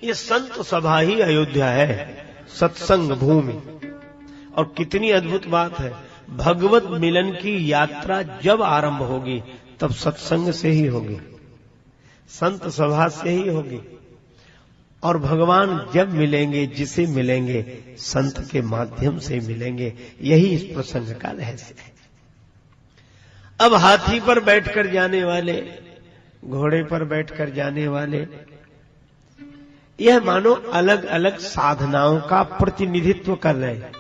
ये संत सभा ही अयोध्या है, सत्संग भूमि। और कितनी अद्भुत बात है, भगवत मिलन की यात्रा जब आरंभ होगी तब सत्संग से ही होगी, संत सभा से ही होगी। और भगवान जब मिलेंगे, जिसे मिलेंगे संत के माध्यम से मिलेंगे। यही इस प्रसंग का रहस्य है। अब हाथी पर बैठकर जाने वाले, घोड़े पर बैठकर जाने वाले, यह मानो अलग अलग साधनाओं का प्रतिनिधित्व कर रहे हैं।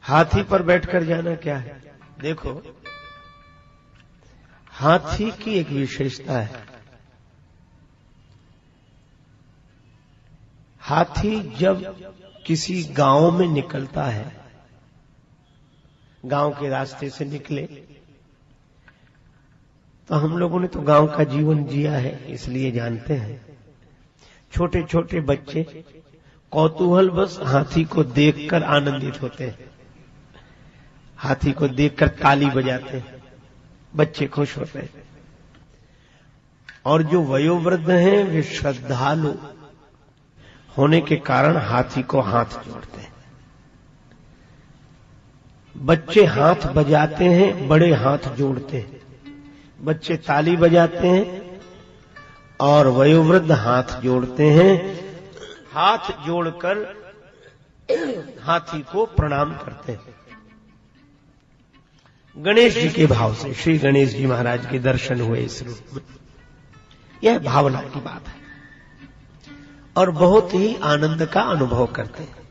हाथी पर बैठकर जाना क्या है? देखो, हाथी की एक विशेषता है। हाथी जब किसी गांव में निकलता है, गांव के रास्ते से निकले, तो हम लोगों ने तो गांव का जीवन जिया है, इसलिए जानते हैं। छोटे छोटे बच्चे कौतूहल बस हाथी को देखकर आनंदित होते हैं, हाथी को देखकर ताली बजाते हैं, बच्चे खुश होते हैं। और जो वयोवृद्ध हैं वे श्रद्धालु होने के कारण हाथी को हाथ जोड़ते हैं। बच्चे हाथ बजाते हैं, बड़े हाथ जोड़ते हैं। बच्चे ताली बजाते हैं और वयोवृद्ध हाथ जोड़ते हैं। हाथ जोड़कर हाथी को प्रणाम करते हैं। गणेश जी के भाव से श्री गणेश जी महाराज के दर्शन हुए इस रूप में। यह भावना की बात है और बहुत ही आनंद का अनुभव करते हैं।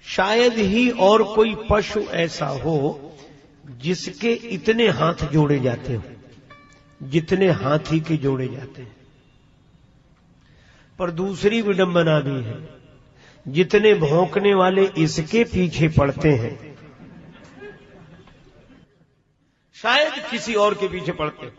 शायद ही और कोई पशु ऐसा हो जिसके इतने हाथ जोड़े जाते हो जितने हाथी के जोड़े जाते हैं। पर दूसरी विडंबना भी है, जितने भौंकने वाले इसके पीछे पड़ते हैं शायद किसी और के पीछे पड़ते।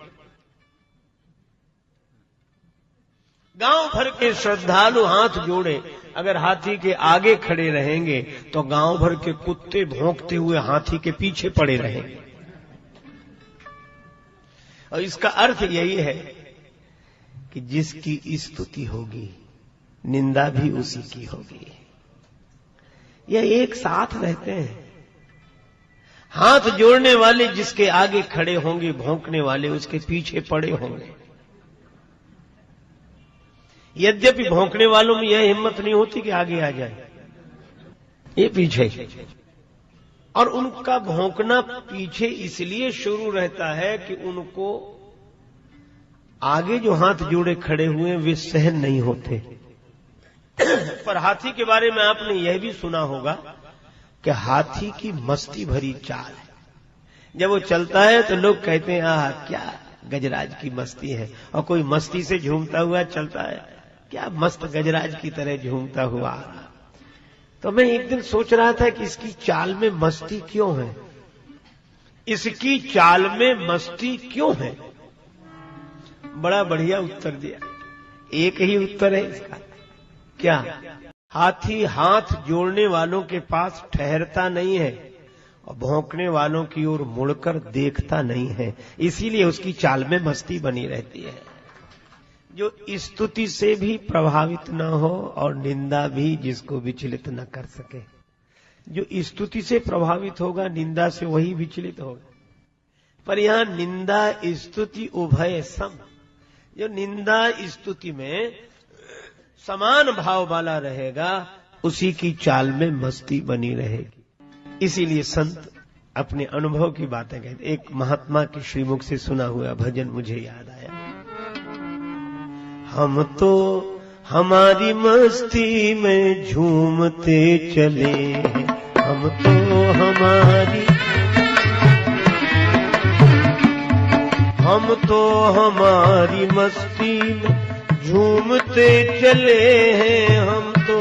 गांव भर के श्रद्धालु हाथ जोड़े अगर हाथी के आगे खड़े रहेंगे तो गांव भर के कुत्ते भौंकते हुए हाथी के पीछे पड़े रहेंगे। और इसका अर्थ यही है कि जिसकी स्तुति होगी निंदा भी उसी की होगी। यह एक साथ रहते हैं। हाथ जोड़ने वाले जिसके आगे खड़े होंगे, भौंकने वाले उसके पीछे पड़े होंगे। यद्यपि भौंकने वालों में यह हिम्मत नहीं होती कि आगे आ जाए, ये पीछे। और उनका भौंकना पीछे इसलिए शुरू रहता है कि उनको आगे जो हाथ जोड़े खड़े हुए वे सहन नहीं होते। पर हाथी के बारे में आपने यह भी सुना होगा कि हाथी की मस्ती भरी चाल है। जब वो चलता है तो लोग कहते हैं आह क्या गजराज की मस्ती है। और कोई मस्ती से झूमता हुआ चलता है, क्या मस्त गजराज की तरह झूमता हुआ आ रहा। तो मैं एक दिन सोच रहा था कि इसकी चाल में मस्ती क्यों है, इसकी चाल में मस्ती क्यों है। बड़ा बढ़िया उत्तर दिया। एक ही उत्तर है इसका, क्या? हाथी हाथ जोड़ने वालों के पास ठहरता नहीं है और भौंकने वालों की ओर मुड़कर देखता नहीं है, इसीलिए उसकी चाल में मस्ती बनी रहती है। जो स्तुति से भी प्रभावित न हो और निंदा भी जिसको विचलित न कर सके। जो स्तुति से प्रभावित होगा निंदा से वही विचलित होगा। पर यहां निंदा स्तुति उभय सम, जो निंदा स्तुति में समान भाव वाला रहेगा उसी की चाल में मस्ती बनी रहेगी। इसीलिए संत अपने अनुभव की बातें कहते। एक महात्मा के श्रीमुख से सुना हुआ भजन मुझे याद आया। हम तो हमारी मस्ती में झूमते चले हैं, हम तो हमारी मस्ती में झूमते चले हैं, हम तो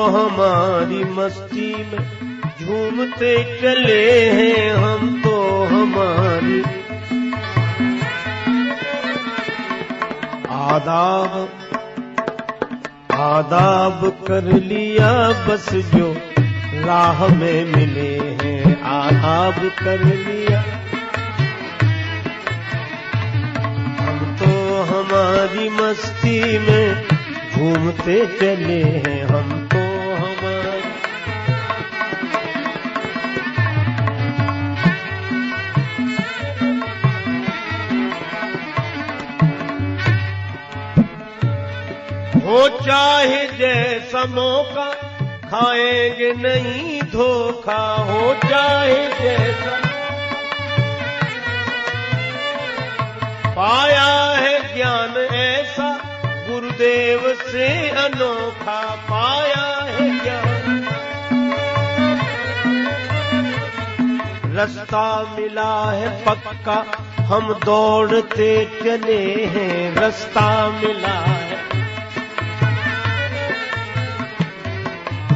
हमारी मस्ती में झूमते चले हैं, हम तो हमारी। आदाब कर लिया बस जो राह में मिले हैं, आदाब कर लिया हमारी मस्ती में घूमते चले हैं हम तो हमारी। हो चाहे जैसा मौका खाएंगे नहीं धोखा, हो चाहे जैसा पाया है ज्ञान ऐसा गुरुदेव से अनोखा, पाया है ज्ञान। रास्ता मिला है पक्का हम दौड़ते चले हैं, रास्ता मिला है।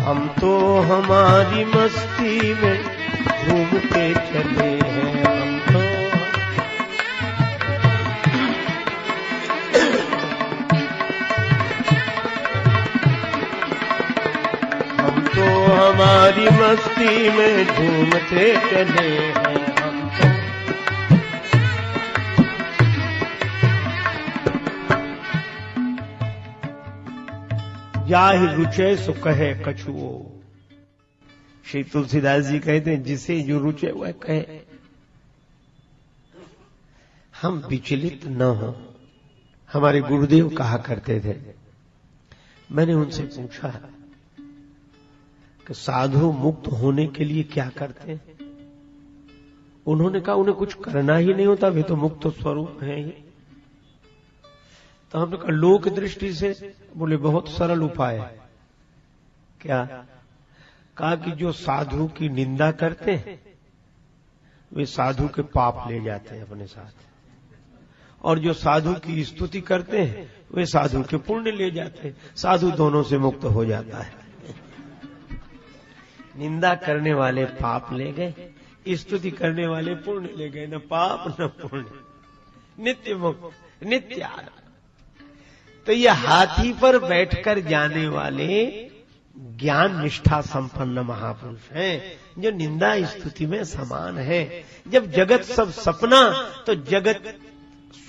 हम तो हमारी मस्ती में घूमते चले हैं, हम तो हमारी मस्ती में घूमते चले हैं हम तो। जाहि रुचे सो कहे कछुओ। श्री तुलसीदास जी कहते हैं जिसे जो रुचे वह कहे, हम विचलित न हो। हमारे गुरुदेव कहा करते थे, मैंने उनसे पूछा कि साधु मुक्त होने के लिए क्या करते हैं? उन्होंने कहा उन्हें कुछ करना ही नहीं होता, वे तो मुक्त स्वरूप हैं ही। तो हमने कहा लोक दृष्टि से, बोले बहुत सरल उपाय है। क्या? कहा कि जो साधु की निंदा करते हैं वे साधु के पाप ले जाते हैं अपने साथ, और जो साधु की स्तुति करते हैं वे साधु के पुण्य ले जाते हैं। साधु दोनों से मुक्त हो जाता है। निंदा करने वाले पाप ले गए, स्तुति करने वाले पुण्य ले गए। न पाप न पुण्य, नित्य मुक्त, नित्य आनंद। तो ये हाथी पर बैठकर जाने वाले ज्ञान निष्ठा संपन्न महापुरुष हैं, जो निंदा स्तुति में समान है। जब जगत सब सपना, तो जगत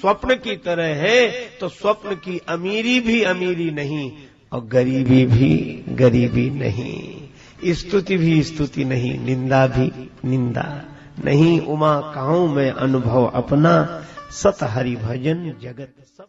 स्वप्न की तरह है, तो स्वप्न की अमीरी भी अमीरी नहीं और गरीबी भी गरीबी नहीं, स्तुति भी स्तुति नहीं, निंदा भी निंदा नहीं। उमा कहूं मैं अनुभव अपना, सत हरि भजन जगत सब